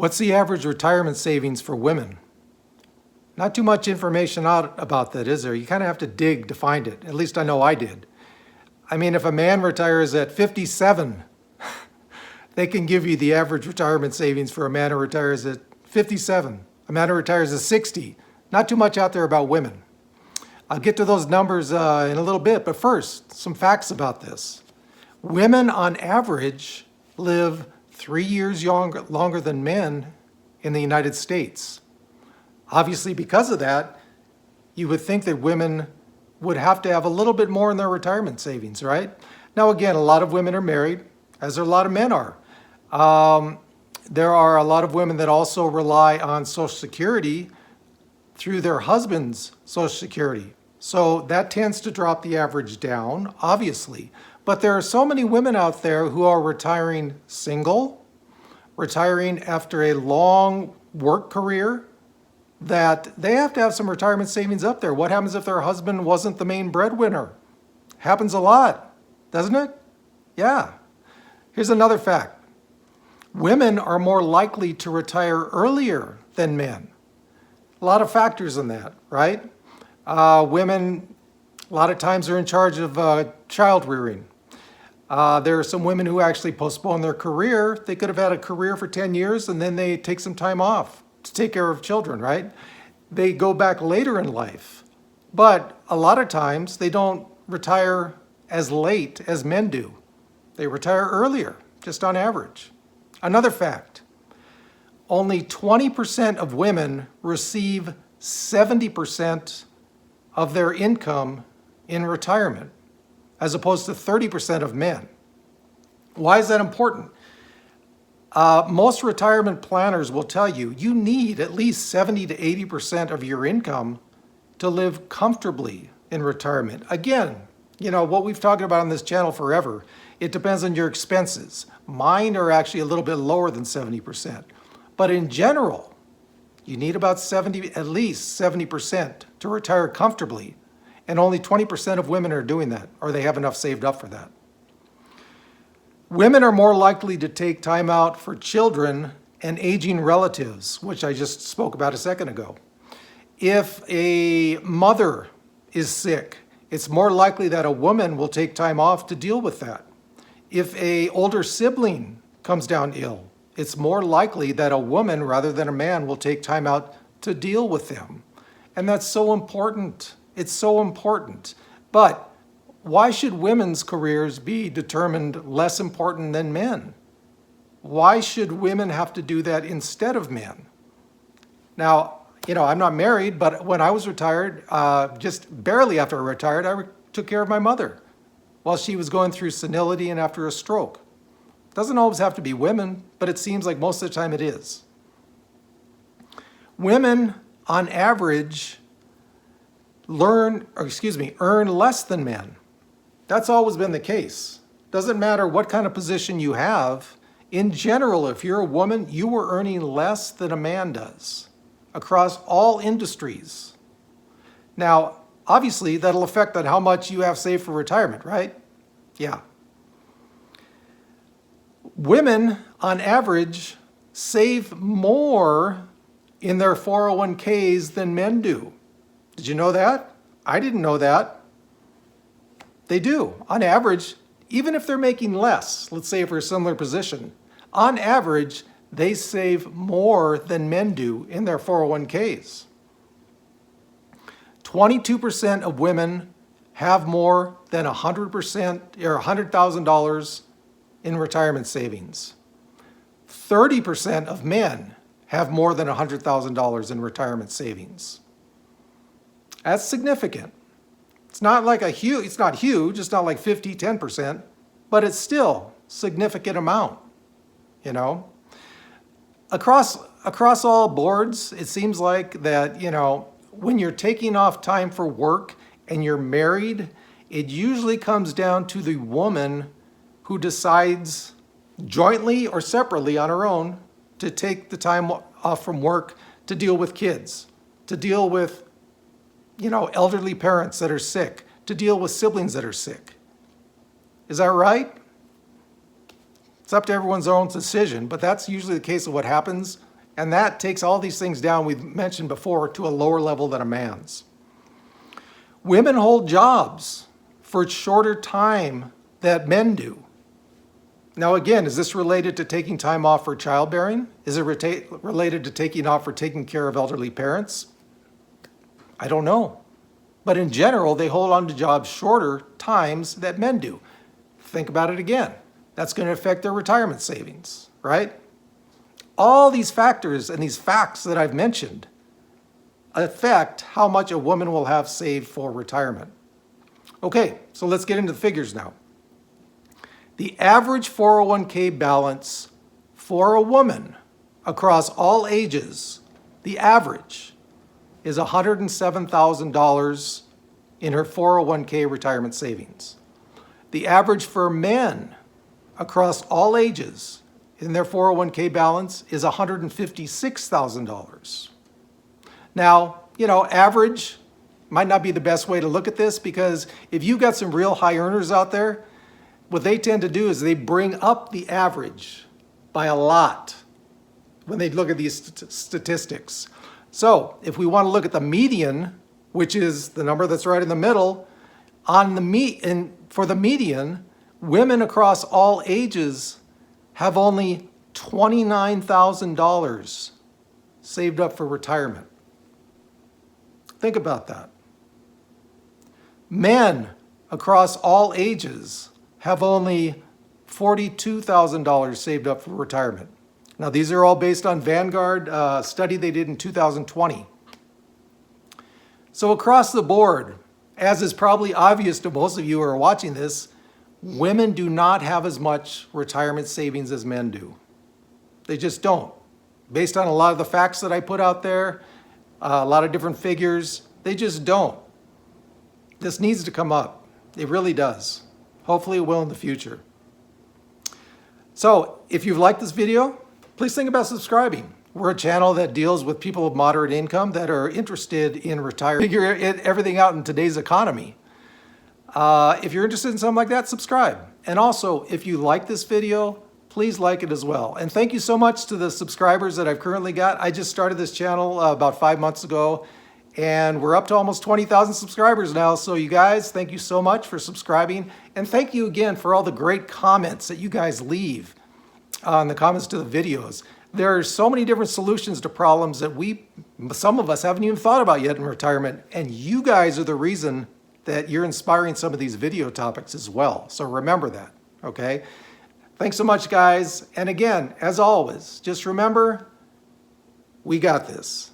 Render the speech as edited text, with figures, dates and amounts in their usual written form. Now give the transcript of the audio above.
What's the average retirement savings for women? Not too much information out about that, is there? You kind of have to dig to find it. At least I know I did. I mean, if a man retires at 57, they can give you the average retirement savings for a man who retires at 57. A man who retires at 60. Not too much out there about women. I'll get to those numbers in a little bit, but first, some facts about this. Women on average live 3 years longer than men in the United States. Obviously, because of that, you would think that women would have to have a little bit more in their retirement savings, right? Now, again, a lot of women are married, as a lot of men are. There are a lot of women that also rely on Social Security through their husband's Social Security. So that tends to drop the average down, obviously. But there are so many women out there who are retiring single, retiring after a long work career, that they have to have some retirement savings up there. What happens if their husband wasn't the main breadwinner? Happens a lot, doesn't it? Yeah. Here's another fact. Women are more likely to retire earlier than men. A lot of factors in that, right? Women, a lot of times, are in charge of child rearing. There are some women who actually postpone their career. They could have had a career for 10 years and then they take some time off to take care of children, right? They go back later in life. But a lot of times they don't retire as late as men do. They retire earlier, just on average. Another fact, only 20% of women receive 70% of their income in retirement, as opposed to 30% of men. Why is that important? Most retirement planners will tell you, you need at least 70 to 80% of your income to live comfortably in retirement. Again, you know, what we've talked about on this channel forever, it depends on your expenses. Mine are actually a little bit lower than 70%. But in general, you need about at least 70% to retire comfortably. And only 20% of women are doing that, or they have enough saved up for that. Women are more likely to take time out for children and aging relatives, which I just spoke about a second ago. If a mother is sick, it's more likely that a woman will take time off to deal with that. If an older sibling comes down ill, it's more likely that a woman rather than a man will take time out to deal with them. And that's so important. It's so important. But why should women's careers be determined less important than men? Why should women have to do that instead of men? Now, you know, I'm not married, but when I was retired, just barely after I retired, I took care of my mother while she was going through senility and after a stroke. Doesn't always have to be women, but it seems like most of the time it is. Women, on average, earn less than men. That's always been the case. Doesn't matter what kind of position you have. In general, if you're a woman, you are earning less than a man does across all industries. Now, obviously, that'll affect on how much you have saved for retirement, right? Yeah. Women, on average, save more in their 401ks than men do. Did you know that? I didn't know that. They do. On average, even if they're making less, let's say for a similar position, on average, they save more than men do in their 401ks. 22% of women have more than 100% or $100,000 in retirement savings. 30% of men have more than $100,000 in retirement savings. That's significant. It's not like it's not huge, it's not like 50, 10%, but it's still a significant amount, you know. Across all boards, it seems like that, you know, when you're taking off time for work and you're married, it usually comes down to the woman who decides jointly or separately on her own to take the time off from work to deal with kids, to deal with elderly parents that are sick, to deal with siblings that are sick. Is that right? It's up to everyone's own decision, but that's usually the case of what happens And that takes all these things down we've mentioned before to a lower level than a man's. Women hold jobs for shorter time than men do. Now again, is this related to taking time off for childbearing? Is it related to taking off for taking care of elderly parents? I don't know. But in general, they hold on to jobs shorter times than men do. Think about it again. That's going to affect their retirement savings, right? All these factors and these facts that I've mentioned affect how much a woman will have saved for retirement. Okay, so let's get into the figures now. The average 401k balance for a woman across all ages, the average, is $107,000 in her 401k retirement savings. The average for men across all ages in their 401k balance is $156,000. Now, average might not be the best way to look at this, because if you've got some real high earners out there, what they tend to do is they bring up the average by a lot when they look at these statistics. So if we want to look at the median, which is the number that's right in the middle, for the median, women across all ages have only $29,000 saved up for retirement. Think about that. Men across all ages have only $42,000 saved up for retirement. Now, these are all based on Vanguard study they did in 2020. So across the board, as is probably obvious to most of you who are watching this, women do not have as much retirement savings as men do. They just don't. Based on a lot of the facts that I put out there, a lot of different figures, they just don't. This needs to come up. It really does. Hopefully it will in the future. So if you've liked this video, please think about subscribing. We're a channel that deals with people of moderate income that are interested in retiring, figure everything out in today's economy. If you're interested in something like that, subscribe. And also, if you like this video, please like it as well. And thank you so much to the subscribers that I've currently got. I just started this channel about 5 months ago, and we're up to almost 20,000 subscribers now. So you guys, thank you so much for subscribing. And thank you again for all the great comments that you guys leave in the comments to the videos. There are so many different solutions to problems that some of us haven't even thought about yet in retirement. And you guys are the reason that you're inspiring some of these video topics as well. So remember that, okay? Thanks so much, guys. And again, as always, just remember, we got this.